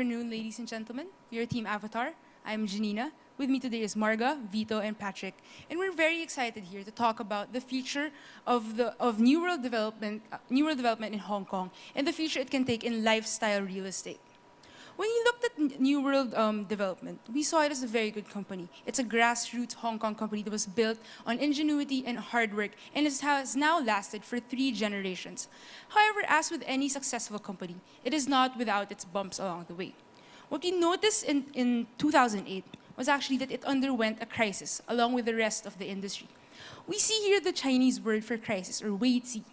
afternoon, ladies and gentlemen. We are Team Avatar. I'm Janina. With me today is Marga, Vito, and Patrick. And we're very excited here to talk about the future of New World development in Hong Kong and the future it can take in lifestyle real estate. When you looked at New World development, we saw it as a very good company. It's a grassroots Hong Kong company that was built on ingenuity and hard work and has now lasted for 3 generations. However, as with any successful company, it is not without its bumps along the way. What we noticed in 2008 was actually that it underwent a crisis along with the rest of the industry. We see here the Chinese word for crisis, or wei ji.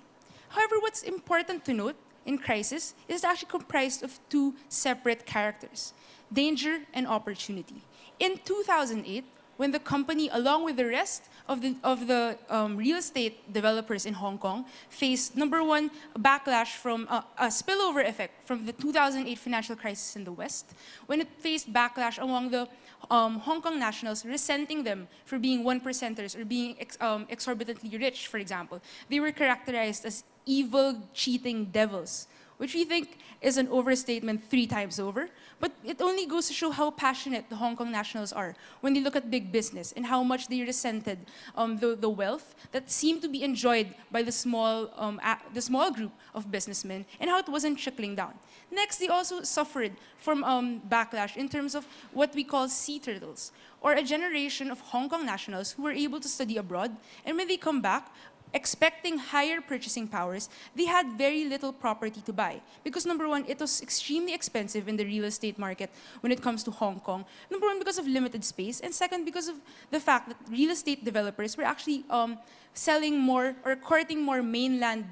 However, what's important to note in crisis is actually comprised of 2 separate characters, danger and opportunity. In 2008, when the company, along with the rest of the real estate developers in Hong Kong, faced, number one, a backlash from a spillover effect from the 2008 financial crisis in the West, when it faced backlash among the Hong Kong nationals, resenting them for being 1%ers or being exorbitantly rich, for example. They were characterized as evil, cheating devils, which we think is an overstatement 3 times over. But it only goes to show how passionate the Hong Kong nationals are when they look at big business and how much they resented the wealth that seemed to be enjoyed by the small group of businessmen and how it wasn't trickling down. Next, they also suffered from backlash in terms of what we call sea turtles, or a generation of Hong Kong nationals who were able to study abroad, and when they come back, expecting higher purchasing powers, they had very little property to buy. Because number one, it was extremely expensive in the real estate market when it comes to Hong Kong. Number one, because of limited space, and second, because of the fact that real estate developers were actually selling more or courting more mainland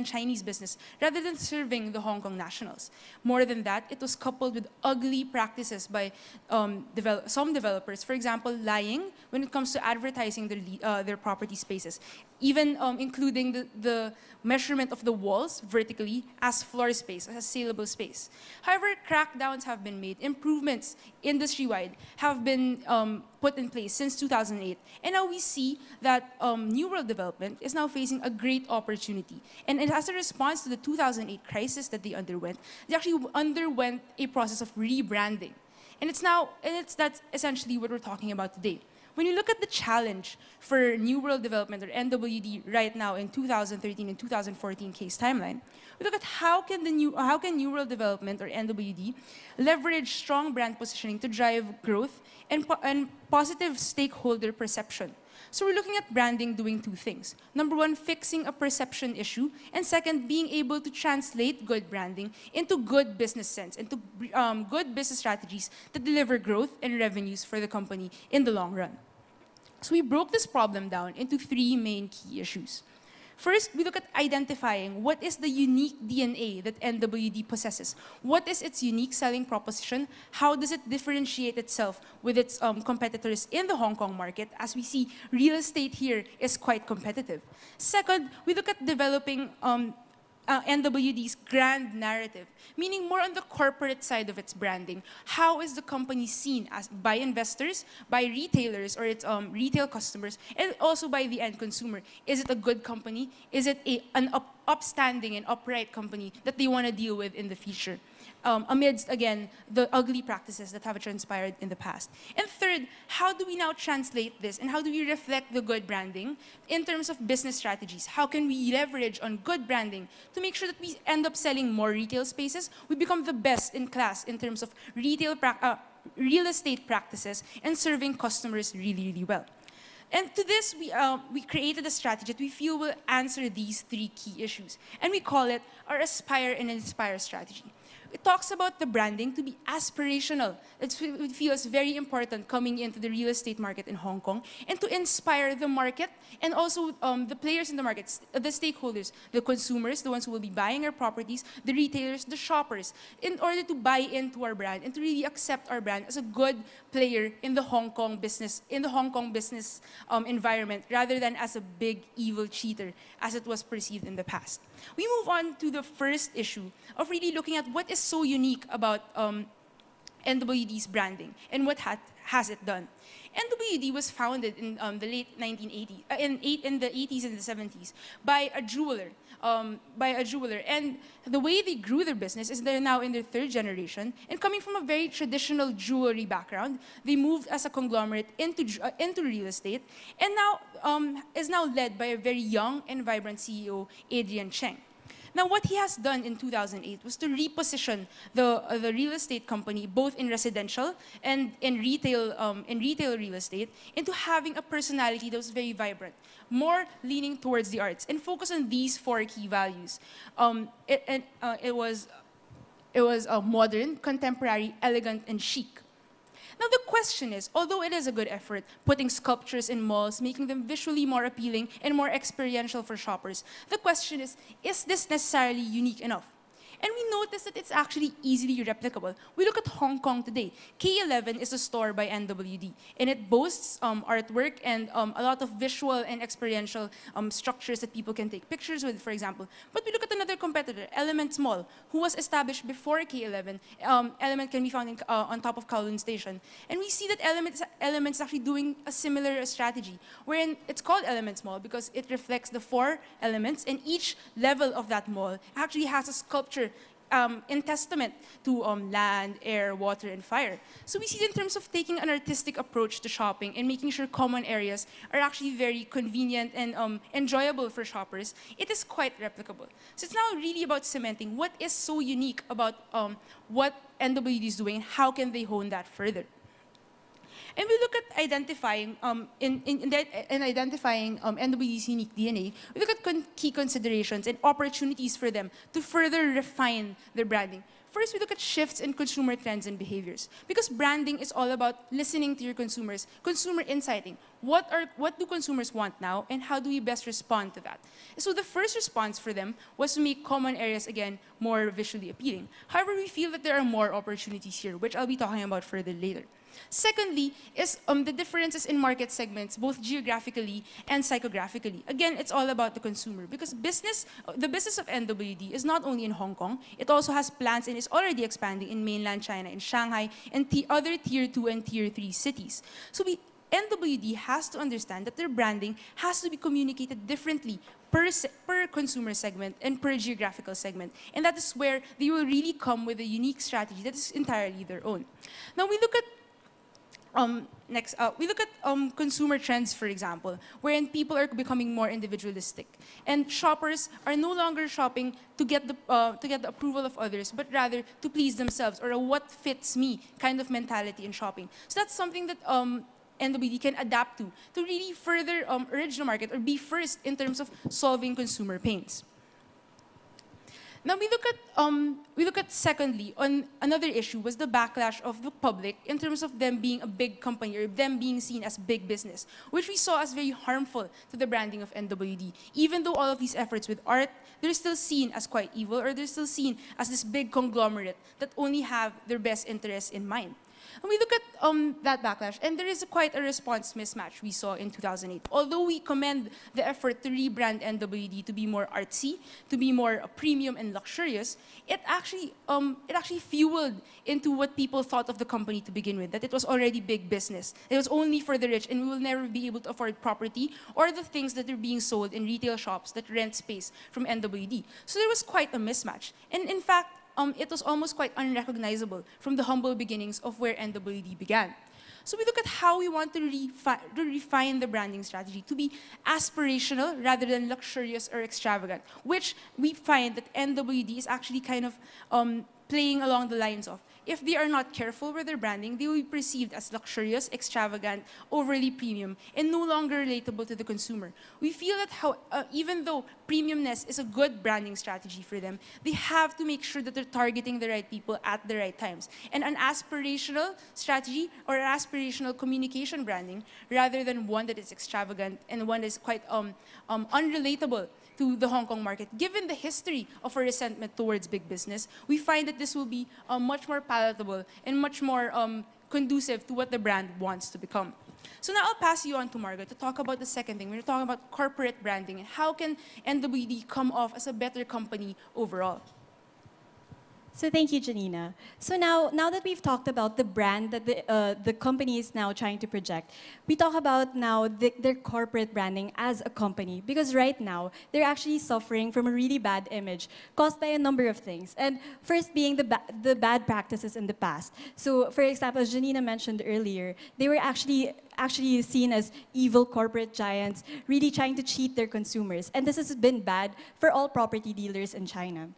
Chinese business, rather than serving the Hong Kong nationals. More than that, it was coupled with ugly practices by some developers, for example, lying when it comes to advertising their property spaces, even including the measurement of the walls vertically as floor space, as saleable space. However, crackdowns have been made, improvements industry-wide have been put in place since 2008. And now we see that New World development is now facing a great opportunity. And as a response to the 2008 crisis that they underwent, they actually underwent a process of rebranding. And that's essentially what we're talking about today. When you look at the challenge for New World Development, or NWD, right now in 2013 and 2014 case timeline, we look at how can New World Development, or NWD, leverage strong brand positioning to drive growth and positive stakeholder perception. So we're looking at branding doing 2 things. Number one, fixing a perception issue, and second, being able to translate good branding into good business sense, into good business strategies that deliver growth and revenues for the company in the long run. So we broke this problem down into 3 main key issues. First, we look at identifying what is the unique DNA that NWD possesses. What is its unique selling proposition? How does it differentiate itself with its competitors in the Hong Kong market? As we see, real estate here is quite competitive. Second, we look at developing NWD's grand narrative, meaning more on the corporate side of its branding. How is the company seen by investors, by retailers or its retail customers, and also by the end consumer? Is it a good company? Is it an upstanding and upright company that they want to deal with in the future? Amidst, again, the ugly practices that have transpired in the past. And third, how do we now translate this and how do we reflect the good branding in terms of business strategies? How can we leverage on good branding to make sure that we end up selling more retail spaces? We become the best in class in terms of real estate practices and serving customers really, really well. And to this, we created a strategy that we feel will answer these 3 key issues. And we call it our Aspire and Inspire strategy. It talks about the branding to be aspirational. It feels very important coming into the real estate market in Hong Kong, and to inspire the market and also the players in the market, the stakeholders, the consumers, the ones who will be buying our properties, the retailers, the shoppers, in order to buy into our brand and to really accept our brand as a good player in the Hong Kong business, environment, rather than as a big evil cheater as it was perceived in the past. We move on to the first issue of really looking at what is so unique about NWD's branding and what has it done. NWD was founded in the late 1980s, in the 80s and the 70s by a jeweler. And the way they grew their business is they're now in their third generation, and coming from a very traditional jewelry background, they moved as a conglomerate into real estate, and now is now led by a very young and vibrant CEO, Adrian Cheng. Now, what he has done in 2008 was to reposition the real estate company, both in residential and in retail real estate, into having a personality that was very vibrant, more leaning towards the arts, and focus on these four key values. It was modern, contemporary, elegant, and chic. Now the question is, although it is a good effort, putting sculptures in malls, making them visually more appealing and more experiential for shoppers, the question is this necessarily unique enough? And we notice that it's actually easily replicable. We look at Hong Kong today. K11 is a store by NWD, and it boasts artwork and a lot of visual and experiential structures that people can take pictures with, for example. But we look at another competitor, Elements Mall, who was established before K11. Element can be found on top of Kowloon Station. And we see that Elements actually doing a similar strategy, wherein it's called Elements Mall because it reflects the four elements, and each level of that mall actually has a sculpture in testament to land, air, water, and fire. So we see it in terms of taking an artistic approach to shopping and making sure common areas are actually very convenient and enjoyable for shoppers. It is quite replicable. So it's now really about cementing what is so unique about what NWD is doing and how can they hone that further. And we look at identifying, identifying NWD's unique DNA, we look at key considerations and opportunities for them to further refine their branding. First, we look at shifts in consumer trends and behaviors. Because branding is all about listening to your consumers, consumer insighting. What do consumers want now, and how do we best respond to that? So the first response for them was to make common areas, again, more visually appealing. However, we feel that there are more opportunities here, which I'll be talking about further later. Secondly is the differences in market segments, both geographically and psychographically. Again, it's all about the consumer, because the business of NWD is not only in Hong Kong, it also has plans and is already expanding in mainland China, in Shanghai, and other Tier 2 and Tier 3 cities. So NWD has to understand that their branding has to be communicated differently per consumer segment and per geographical segment. And that is where they will really come with a unique strategy that is entirely their own. Now we look at we look at consumer trends, for example, wherein people are becoming more individualistic, and shoppers are no longer shopping to get the approval of others, but rather to please themselves, or a what fits me kind of mentality in shopping. So that's something that NWD can adapt to really further urge the market or be first in terms of solving consumer pains. Now we look at secondly on another issue was the backlash of the public in terms of them being a big company or them being seen as big business, which we saw as very harmful to the branding of NWD. Even though all of these efforts with art, they're still seen as quite evil, or they're still seen as this big conglomerate that only have their best interests in mind. And we look at that backlash, and there is quite a response mismatch we saw in 2008. Although we commend the effort to rebrand NWD to be more artsy, to be more premium and luxurious, it actually fueled into what people thought of the company to begin with, that it was already big business. It was only for the rich, and we will never be able to afford property or the things that are being sold in retail shops that rent space from NWD. So there was quite a mismatch. And in fact, it was almost quite unrecognizable from the humble beginnings of where NWD began. So we look at how we want to refine the branding strategy to be aspirational rather than luxurious or extravagant, which we find that NWD is actually kind of playing along the lines of. If they are not careful with their branding, they will be perceived as luxurious, extravagant, overly premium, and no longer relatable to the consumer. We feel that even though premiumness is a good branding strategy for them, they have to make sure that they're targeting the right people at the right times. And an aspirational strategy or an aspirational communication branding, rather than one that is extravagant and one that is quite unrelatable to the Hong Kong market, given the history of a resentment towards big business, we find that this will be much more palatable and much more conducive to what the brand wants to become. So now I'll pass you on to Margaret to talk about the second thing. We're talking about corporate branding and how can NWD come off as a better company overall. So thank you, Janina. So now that we've talked about the brand that the company is now trying to project, we talk about now their corporate branding as a company. Because right now, they're actually suffering from a really bad image caused by a number of things. And first being the bad practices in the past. So for example, as Janina mentioned earlier, they were actually seen as evil corporate giants, really trying to cheat their consumers. And this has been bad for all property dealers in China.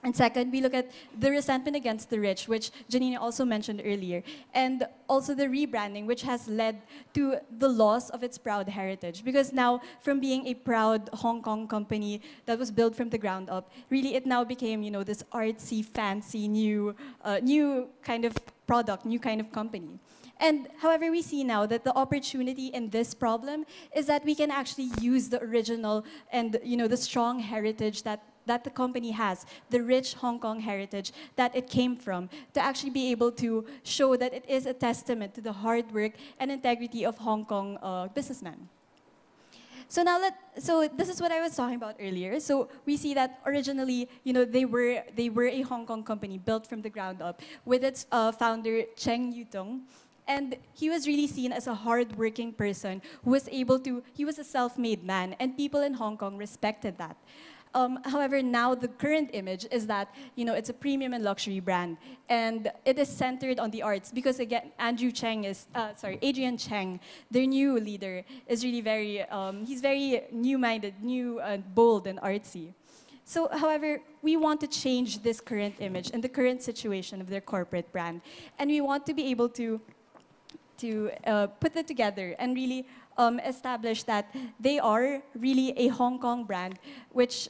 And second, we look at the resentment against the rich, which Janina also mentioned earlier, and also the rebranding, which has led to the loss of its proud heritage. Because now, from being a proud Hong Kong company that was built from the ground up, really it now became, this artsy, fancy, new kind of product, new kind of company. And however, we see now that the opportunity in this problem is that we can actually use the original and the strong heritage that the company has, the rich Hong Kong heritage that it came from, to actually be able to show that it is a testament to the hard work and integrity of Hong Kong businessmen. So so this is what I was talking about earlier. So we see that originally, they were a Hong Kong company built from the ground up with its founder Cheng Yutong. And he was really seen as a hard-working person who was he was a self-made man, and people in Hong Kong respected that. However, now the current image is that it's a premium and luxury brand, and it is centered on the arts because again, Adrian Cheng, their new leader, is really he's very new-minded, new and bold and artsy. So, however, we want to change this current image and the current situation of their corporate brand, and we want to be able to put it together and really establish that they are really a Hong Kong brand which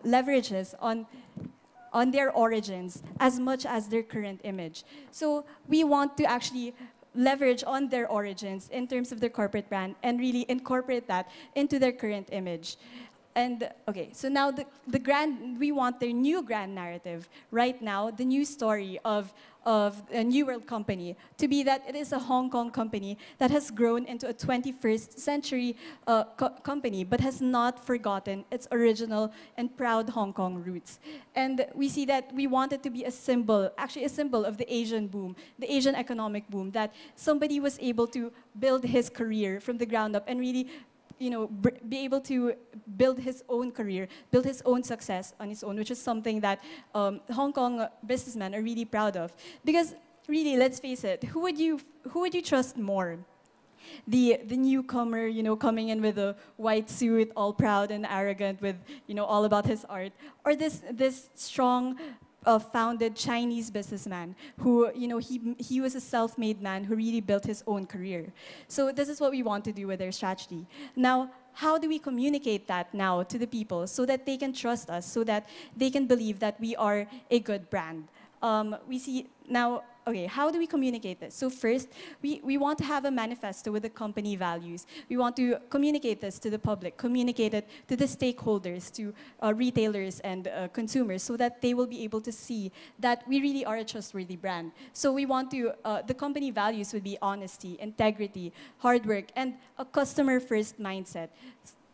leverages on their origins as much as their current image. So we want to actually leverage on their origins in terms of their corporate brand and really incorporate that into their current image. And okay, so now we want their new grand narrative. Right now, the new story of a New World company to be that it is a Hong Kong company that has grown into a 21st century company, but has not forgotten its original and proud Hong Kong roots. And we see that we want it to be a symbol, actually a symbol of the Asian boom, the Asian economic boom, that somebody was able to build his career from the ground up and really be able to build his own career, build his own success on his own, which is something that Hong Kong businessmen are really proud of. Because really, let's face it, who would you trust more? The newcomer, coming in with a white suit, all proud and arrogant, with all about his art, or this strong, founded Chinese businessman who, he was a self-made man who really built his own career. So this is what we want to do with our strategy. Now, how do we communicate that now to the people so that they can trust us, so that they can believe that we are a good brand? We see now, okay, how do we communicate this? So first, we want to have a manifesto with the company values. We want to communicate this to the public, communicate it to the stakeholders, to retailers and consumers, so that they will be able to see that we really are a trustworthy brand. So we want to, the company values would be honesty, integrity, hard work, and a customer-first mindset.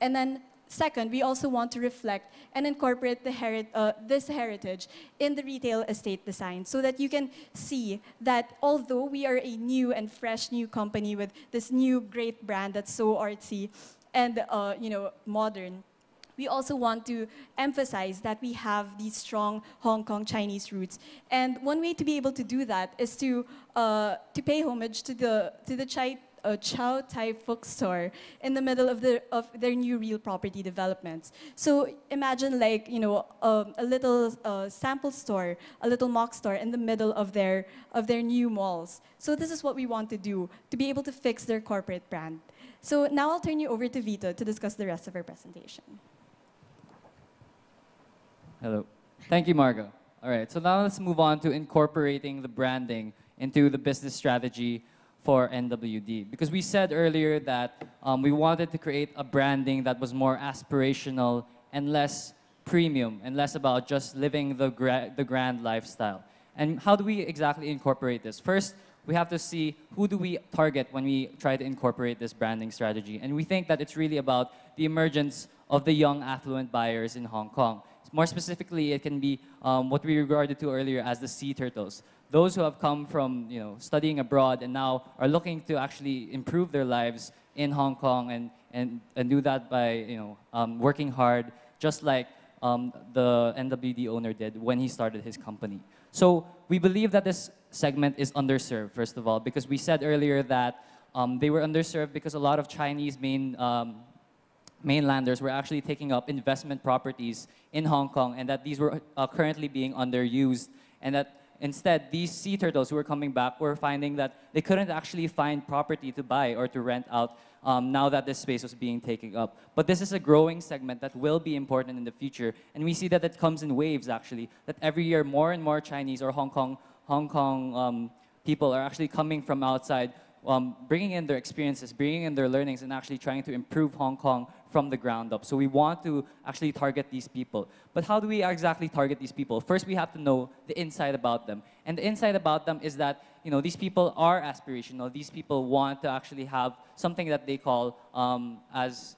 And then second, we also want to reflect and incorporate this heritage in the retail estate design so that you can see that although we are a new and fresh new company with this new great brand that's so artsy and modern, we also want to emphasize that we have these strong Hong Kong Chinese roots. And one way to be able to do that is to pay homage to the Chow Tai Fook store in the middle of their new real property developments. So imagine like a little sample store, a little mock store in the middle of their new malls. So this is what we want to do to be able to fix their corporate brand. So now I'll turn you over to Vito to discuss the rest of our presentation. Hello. Thank you, Margo. All right, so now let's move on to incorporating the branding into the business strategy for NWD. Because we said earlier that we wanted to create a branding that was more aspirational and less premium and less about just living the grand lifestyle. And how do we exactly incorporate this? First, we have to see who do we target when we try to incorporate this branding strategy. And we think that it's really about the emergence of the young affluent buyers in Hong Kong, More specifically, it can be what we regarded to earlier as the sea turtles. Those who have come from studying abroad and now are looking to actually improve their lives in Hong Kong and do that by working hard, just like the NWD owner did when he started his company. So we believe that this segment is underserved, first of all, because we said earlier that they were underserved because a lot of Chinese mainlanders were actually taking up investment properties in Hong Kong, and that these were currently being underused, and that instead these sea turtles who were coming back were finding that they couldn't actually find property to buy or to rent out now that this space was being taken up. But this is a growing segment that will be important in the future, and we see that it comes in waves actually, that every year more and more Chinese or Hong Kong people are actually coming from outside, bringing in their experiences, bringing in their learnings, and actually trying to improve Hong Kong from the ground up. So we want to actually target these people. But how do we exactly target these people? First, we have to know the inside about them. And the inside about them is that these people are aspirational. These people want to actually have something that they call as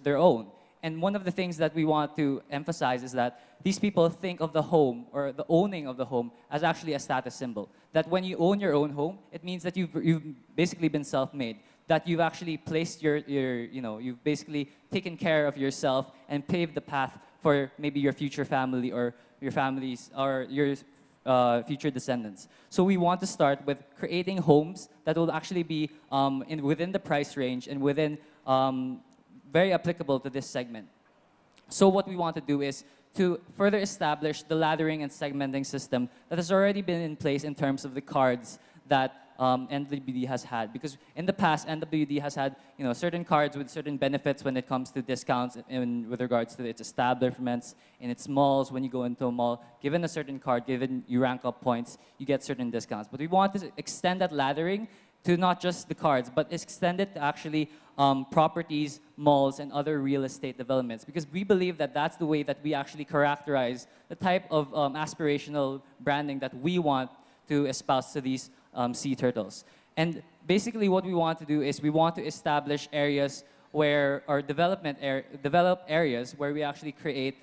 their own. And one of the things that we want to emphasize is that these people think of the home or the owning of the home as actually a status symbol. That when you own your own home, it means that you've basically been self-made. That you've actually placed you've basically taken care of yourself and paved the path for maybe your future family or your families or your future descendants. So we want to start with creating homes that will actually be within the price range and within very applicable to this segment. So what we want to do is to further establish the laddering and segmenting system that has already been in place in terms of the cards that NWD has had. Because in the past, NWD has had certain cards with certain benefits when it comes to discounts with regards to its establishments, in its malls. When you go into a mall, given a certain card, given you rank up points, you get certain discounts. But we want to extend that laddering to not just the cards, but extend it to actually properties, malls, and other real estate developments. Because we believe that that's the way that we actually characterize the type of aspirational branding that we want to espouse to these sea turtles. And basically what we want to do is we want to establish areas where, or develop areas where we actually create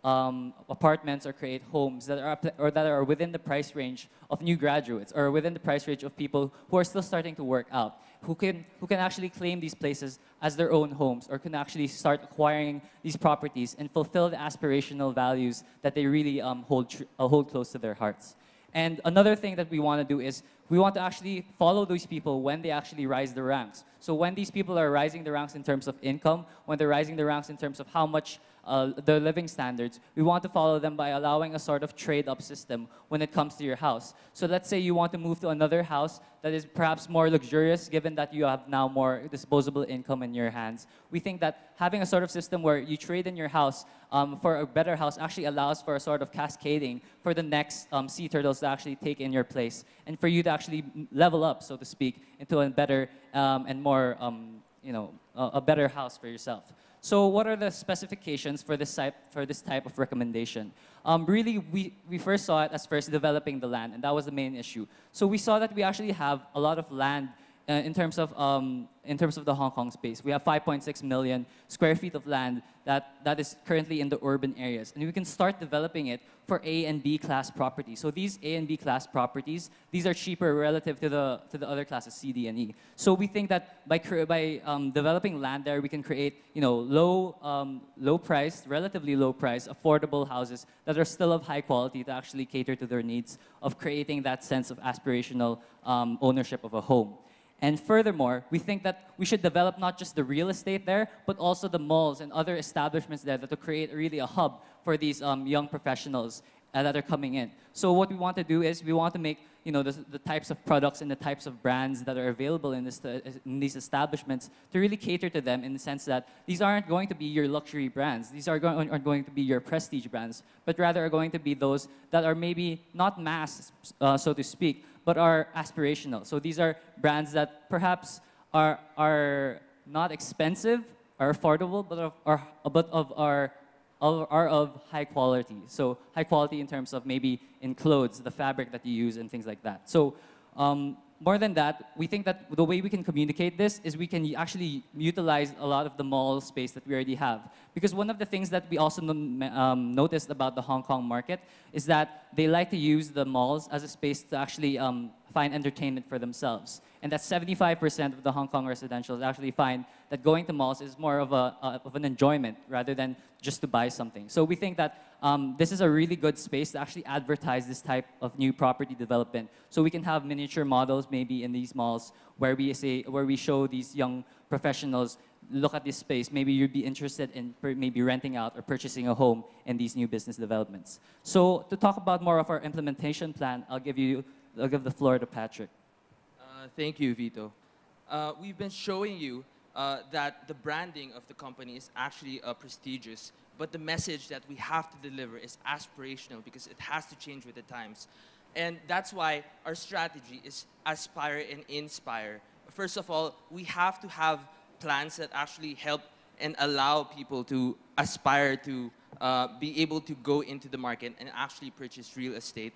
apartments or create homes that are within the price range of new graduates or within the price range of people who are still starting to work out, who can actually claim these places as their own homes or can actually start acquiring these properties and fulfill the aspirational values that they really hold close to their hearts. And another thing that we want to do is we want to actually follow these people when they actually rise the ranks. So when these people are rising the ranks in terms of income, when they're rising the ranks in terms of how much their living standards, we want to follow them by allowing a sort of trade-up system when it comes to your house. So let's say you want to move to another house that is perhaps more luxurious, given that you have now more disposable income in your hands. We think that having a sort of system where you trade in your house for a better house actually allows for a sort of cascading for the next sea turtles to actually take in your place and for you to actually level up, so to speak, into a better and more, a better house for yourself. So what are the specifications for this type of recommendation? Really, we first saw it as first developing the land, and that was the main issue. So we saw that we actually have a lot of land in terms of the Hong Kong space. We have 5.6 million square feet of land that is currently in the urban areas, and we can start developing it for A and B class properties. So these A and B class properties, these are cheaper relative to the other classes, C, D, and E. So we think that by developing land there, we can create low price, relatively low price, affordable houses that are still of high quality to actually cater to their needs of creating that sense of aspirational ownership of a home. And furthermore, we think that we should develop not just the real estate there, but also the malls and other establishments there that will create really a hub for these young professionals that are coming in. So what we want to do is we want to make the types of products and the types of brands that are available in these establishments to really cater to them in the sense that these aren't going to be your luxury brands. These aren't going to be your prestige brands, but rather are going to be those that are maybe not mass, so to speak, but are aspirational. So these are brands that perhaps are not expensive, are affordable, but are of high quality. So high quality in terms of maybe in clothes, the fabric that you use and things like that. So more than that, we think that the way we can communicate this is we can actually utilize a lot of the mall space that we already have. Because one of the things that we also noticed about the Hong Kong market is that they like to use the malls as a space to actually find entertainment for themselves. And that 75% of the Hong Kong residentials actually find that going to malls is more of an enjoyment rather than just to buy something. So we think that this is a really good space to actually advertise this type of new property development. So we can have miniature models maybe in these malls where we show these young professionals, look at this space. Maybe you'd be interested in maybe renting out or purchasing a home in these new business developments. So to talk about more of our implementation plan, I'll give the floor to Patrick. Thank you, Vito. We've been showing you that the branding of the company is actually prestigious, but the message that we have to deliver is aspirational because it has to change with the times. And that's why our strategy is aspire and inspire. First of all, we have to have plans that actually help and allow people to aspire to be able to go into the market and actually purchase real estate.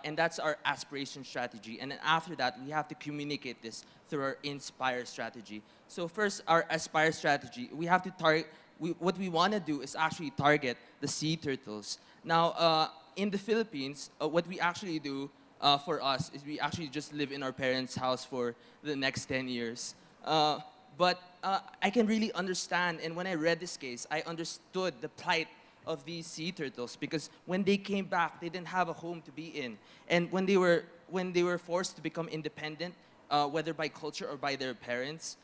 And that's our aspiration strategy. And then after that, we have to communicate this through our inspire strategy. So first, our aspire strategy, we have to target, what we want to do is actually target the sea turtles. Now, in the Philippines, what we actually do for us is we actually just live in our parents' house for the next 10 years. But I can really understand, and when I read this case, I understood the plight of these sea turtles because when they came back, they didn't have a home to be in. And when they were forced to become independent, whether by culture or by their parents,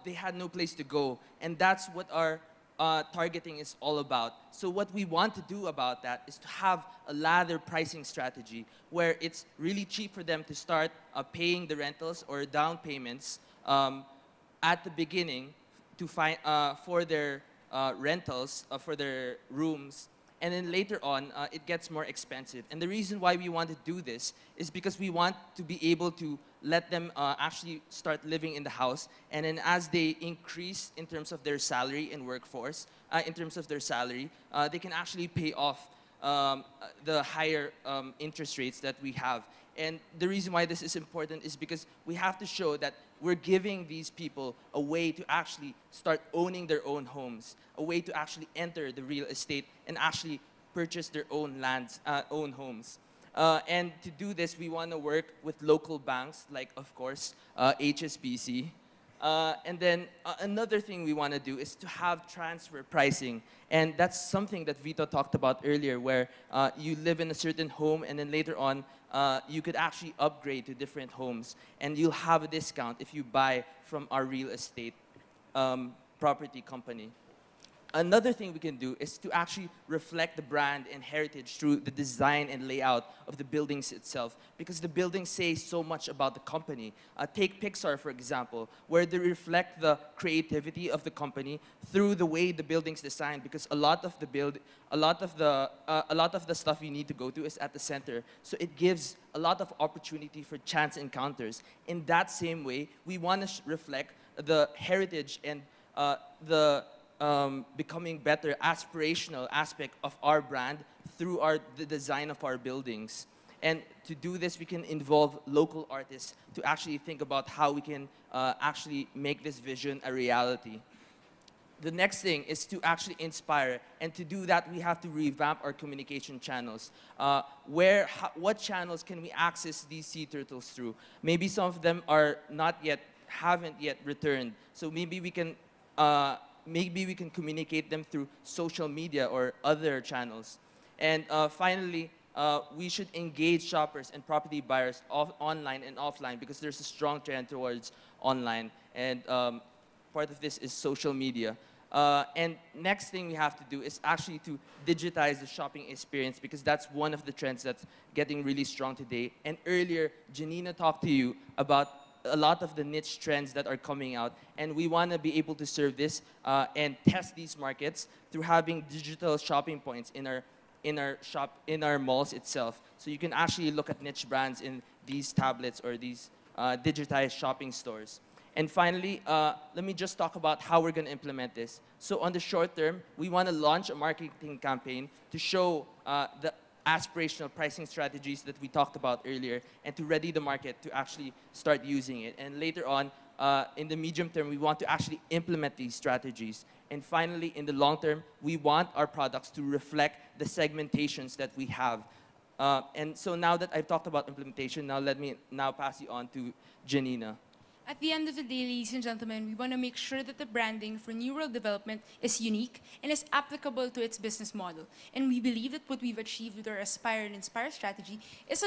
they had no place to go. And that's what our targeting is all about. So what we want to do about that is to have a ladder pricing strategy where it's really cheap for them to start paying the rentals or down payments at the beginning to find for their rentals for their rooms, and then later on it gets more expensive. And the reason why we want to do this is because we want to be able to let them actually start living in the house, and then as they increase in terms of their salary and workforce, in terms of their salary, they can actually pay off the higher interest rates that we have. And the reason why this is important is because we have to show that we're giving these people a way to actually start owning their own homes, a way to actually enter the real estate and actually purchase their own lands, own homes. And to do this, we want to work with local banks, like, of course, HSBC. And then another thing we want to do is to have transfer pricing. And that's something that Vito talked about earlier, where you live in a certain home and then later on, you could actually upgrade to different homes. And you'll have a discount if you buy from our real estate property company. Another thing we can do is to actually reflect the brand and heritage through the design and layout of the buildings itself, because the buildings say so much about the company. Take Pixar, for example, where they reflect the creativity of the company through the way the building's designed, because a lot of the stuff you need to go to is at the center. So it gives a lot of opportunity for chance encounters. In that same way, we want to reflect the heritage and the becoming better aspirational aspect of our brand through the design of our buildings. And to do this, we can involve local artists to actually think about how we can actually make this vision a reality. The next thing is to actually inspire, and to do that, we have to revamp our communication channels. What channels can we access these sea turtles through? Maybe some of them are haven't yet returned, so maybe we can communicate them through social media or other channels. And finally, we should engage shoppers and property buyers online and offline, because there's a strong trend towards online. And part of this is social media. And next thing we have to do is actually to digitize the shopping experience, because that's one of the trends that's getting really strong today. And earlier, Janina talked to you about a lot of the niche trends that are coming out, and we want to be able to serve this and test these markets through having digital shopping points in our malls itself. So you can actually look at niche brands in these tablets or these digitized shopping stores. And finally, let me just talk about how we're going to implement this. So on the short term, we want to launch a marketing campaign to show aspirational pricing strategies that we talked about earlier, and to ready the market to actually start using it. And later on, in the medium term, we want to actually implement these strategies. And finally, in the long term, we want our products to reflect the segmentations that we have. And so now that I've talked about implementation, now let me now pass you on to Janina. At the end of the day, ladies and gentlemen, we want to make sure that the branding for New World Development is unique and is applicable to its business model. And we believe that what we've achieved with our Aspire and Inspire strategy is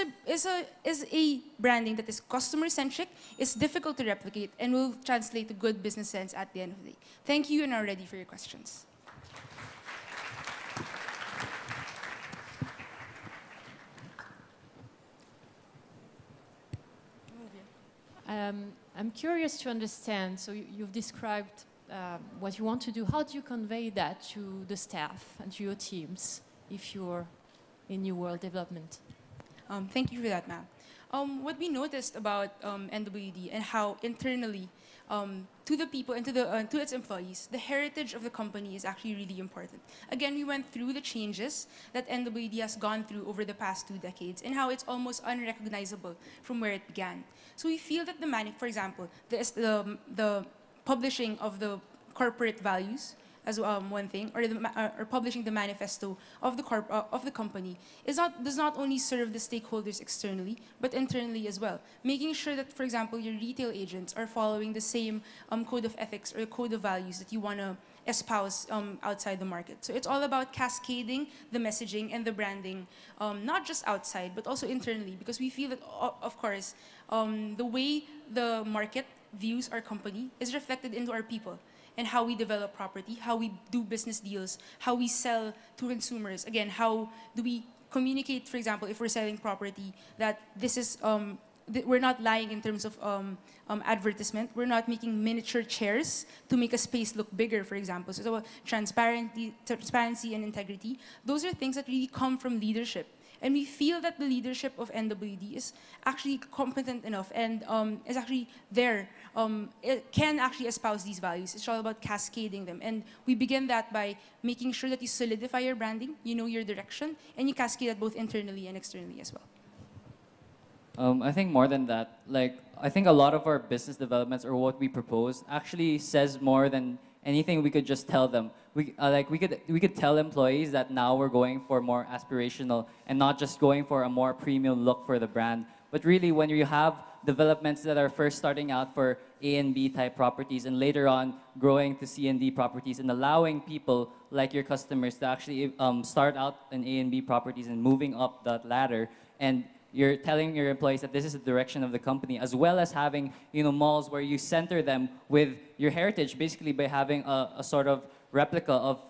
a branding that is customer-centric, is difficult to replicate, and will translate to good business sense at the end of the day. Thank you, and are ready for your questions. I'm curious to understand, so you've described what you want to do. How do you convey that to the staff and to your teams if you're in New World Development? Thank you for that, ma'am. What we noticed about NWD and how internally to the people and to its employees, the heritage of the company is actually really important. Again, we went through the changes that NWD has gone through over the past 2 decades and how it's almost unrecognizable from where it began. So we feel that for example, the publishing of the corporate values as one thing, or publishing the manifesto of the company does not only serve the stakeholders externally, but internally as well. Making sure that, for example, your retail agents are following the same code of ethics or code of values that you want to espouse outside the market. So it's all about cascading the messaging and the branding, not just outside, but also internally, because we feel that, of course, the way the market views our company is reflected into our people, and how we develop property, how we do business deals, how we sell to consumers. Again, how do we communicate, for example, if we're selling property, that this is, we're not lying in terms of advertisement. We're not making miniature chairs to make a space look bigger, for example. So it's about transparency and integrity. Those are things that really come from leadership. And we feel that the leadership of NWD is actually competent enough and is actually there. It can actually espouse these values. It's all about cascading them. And we begin that by making sure that you solidify your branding, you know your direction, and you cascade that both internally and externally as well. I think more than that, I think a lot of our business developments or what we propose actually says more than anything we could just tell them. We could tell employees that now we're going for more aspirational and not just going for a more premium look for the brand. But really, when you have developments that are first starting out for A and B type properties and later on growing to C and D properties and allowing people like your customers to actually start out in A and B properties and moving up that ladder, and you're telling your employees that this is the direction of the company, as well as having malls where you center them with your heritage, basically by having a sort of replica of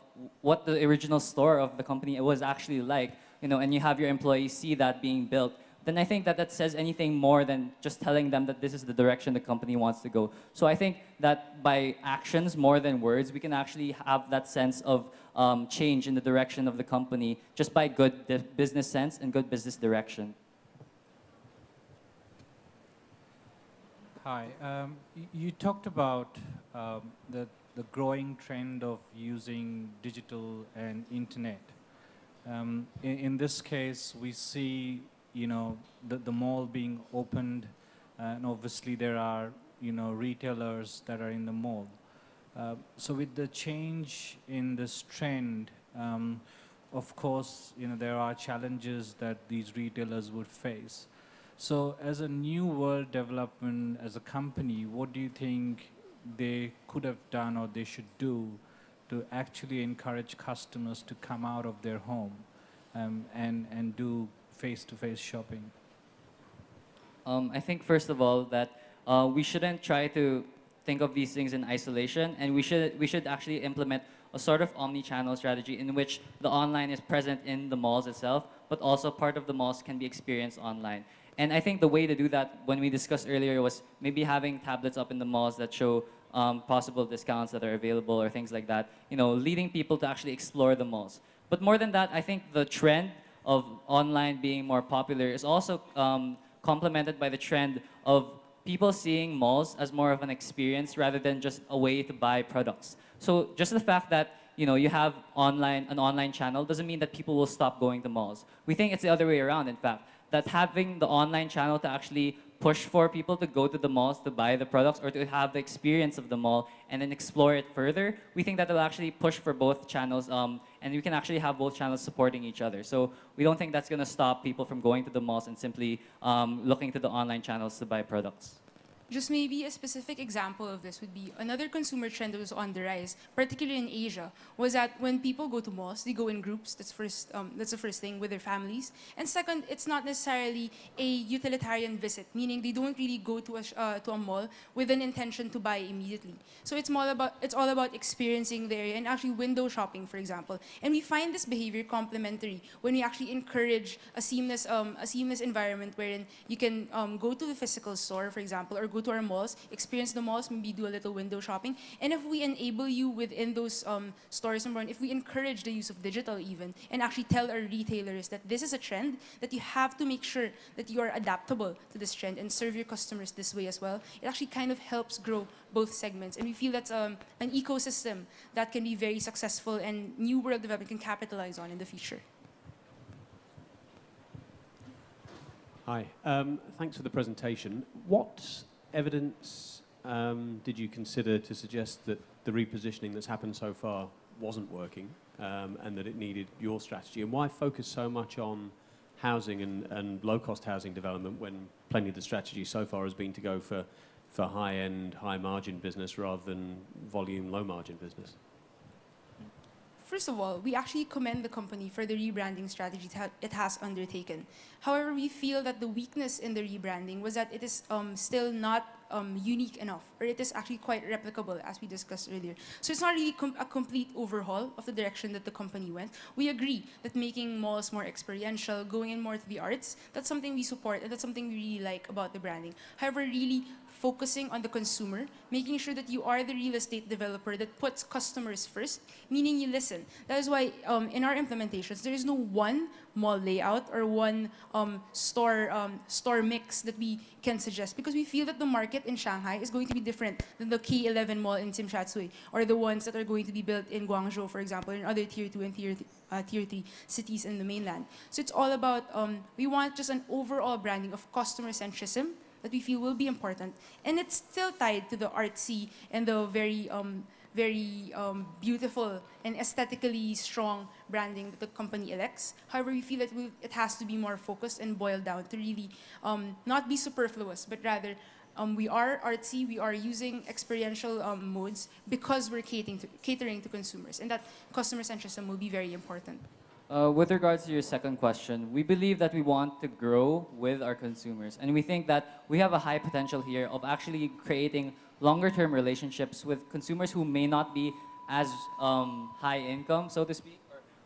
what the original store of the company was actually like, and you have your employees see that being built. Then I think that says anything more than just telling them that this is the direction the company wants to go. So I think that by actions more than words, we can actually have that sense of change in the direction of the company just by good business sense and good business direction. Hi. You talked about the growing trend of using digital and internet. In this case, we see the mall being opened, and obviously there are retailers that are in the mall. So with the change in this trend, of course there are challenges that these retailers would face. So as a New World Development, as a company, what do you think they could have done or they should do to actually encourage customers to come out of their home and do face-to-face shopping? I think first of all that we shouldn't try to think of these things in isolation, and we should actually implement a sort of omni-channel strategy in which the online is present in the malls itself, but also part of the malls can be experienced online. And I think the way to do that, when we discussed earlier, was maybe having tablets up in the malls that show possible discounts that are available or things like that, leading people to actually explore the malls. But more than that, I think the trend of online being more popular is also complemented by the trend of people seeing malls as more of an experience rather than just a way to buy products. So just the fact that you have an online channel doesn't mean that people will stop going to malls. We think it's the other way around, in fact, that having the online channel to actually push for people to go to the malls to buy the products or to have the experience of the mall and then explore it further, we think that will actually push for both channels, and you can actually have both channels supporting each other. So we don't think that's going to stop people from going to the malls and simply looking to the online channels to buy products. Just maybe a specific example of this would be another consumer trend that was on the rise, particularly in Asia, was that when people go to malls, they go in groups. That's the first thing, with their families. And second, it's not necessarily a utilitarian visit, meaning they don't really go to a mall with an intention to buy immediately. So it's all about experiencing the area and actually window shopping, for example. And we find this behavior complementary when we actually encourage a seamless environment wherein you can go to the physical store, for example, or go to our malls, experience the malls, maybe do a little window shopping. And if we enable you within those stores, number one, if we encourage the use of digital even, and actually tell our retailers that this is a trend, that you have to make sure that you are adaptable to this trend and serve your customers this way as well, it actually kind of helps grow both segments. And we feel that's an ecosystem that can be very successful and New World Development can capitalize on in the future. Hi, thanks for the presentation. What evidence did you consider to suggest that the repositioning that's happened so far wasn't working and that it needed your strategy? And why focus so much on housing and low-cost housing development when plenty of the strategy so far has been to go for high-end, high-margin business rather than volume, low-margin business? First of all, we actually commend the company for the rebranding strategy it has undertaken. However, we feel that the weakness in the rebranding was that it is still not unique enough, or it is actually quite replicable, as we discussed earlier. So it's not really a complete overhaul of the direction that the company went. We agree that making malls more experiential, going in more to the arts, that's something we support, and that's something we really like about the branding. However, really focusing on the consumer, making sure that you are the real estate developer that puts customers first, meaning you listen. That is why in our implementations, there is no one mall layout or one store mix that we can suggest, because we feel that the market in Shanghai is going to be different than the K11 mall in Tsimsha-Tsui, or the ones that are going to be built in Guangzhou, for example, in other tier 2 and tier 3 cities in the mainland. So it's all about, we want just an overall branding of customer centrism that we feel will be important. And it's still tied to the artsy and the very beautiful and aesthetically strong branding that the company elects. However, we feel that it has to be more focused and boiled down to really not be superfluous, but rather we are artsy, we are using experiential modes because we're catering to consumers, and that customer centrism will be very important. With regards to your second question, we believe that we want to grow with our consumers. And we think that we have a high potential here of actually creating longer-term relationships with consumers who may not be as high income, so to speak,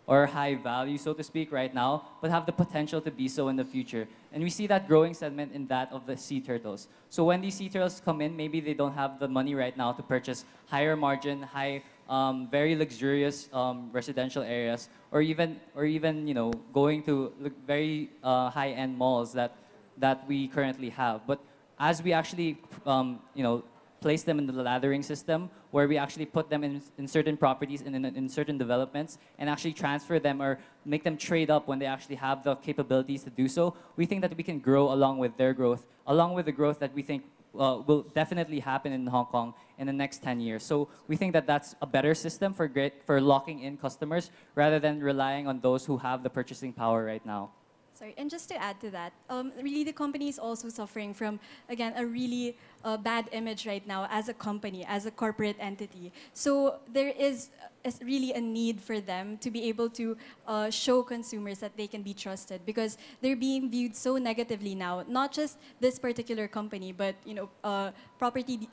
or high value, so to speak, right now, but have the potential to be so in the future. And we see that growing segment in that of the sea turtles. So when these sea turtles come in, maybe they don't have the money right now to purchase higher margin, very luxurious residential areas, or even going to very high-end malls that we currently have. But as we actually place them in the laddering system, where we actually put them in certain properties and in certain developments, and actually transfer them or make them trade up when they actually have the capabilities to do so, we think that we can grow along with their growth, along with the growth that we think will definitely happen in Hong Kong in the next 10 years. So we think that that's a better system for locking in customers rather than relying on those who have the purchasing power right now. Sorry, and just to add to that, really the company is also suffering from, again, a really bad image right now as a company, as a corporate entity. So there is really a need for them to be able to show consumers that they can be trusted, because they're being viewed so negatively now, not just this particular company, but property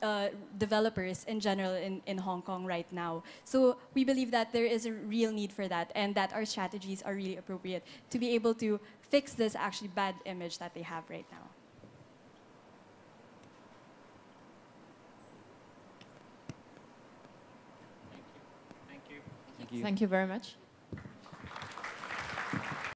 developers in general in Hong Kong right now. So we believe that there is a real need for that, and that our strategies are really appropriate to be able to fix this actually bad image that they have right now. Thank you. Thank you very much.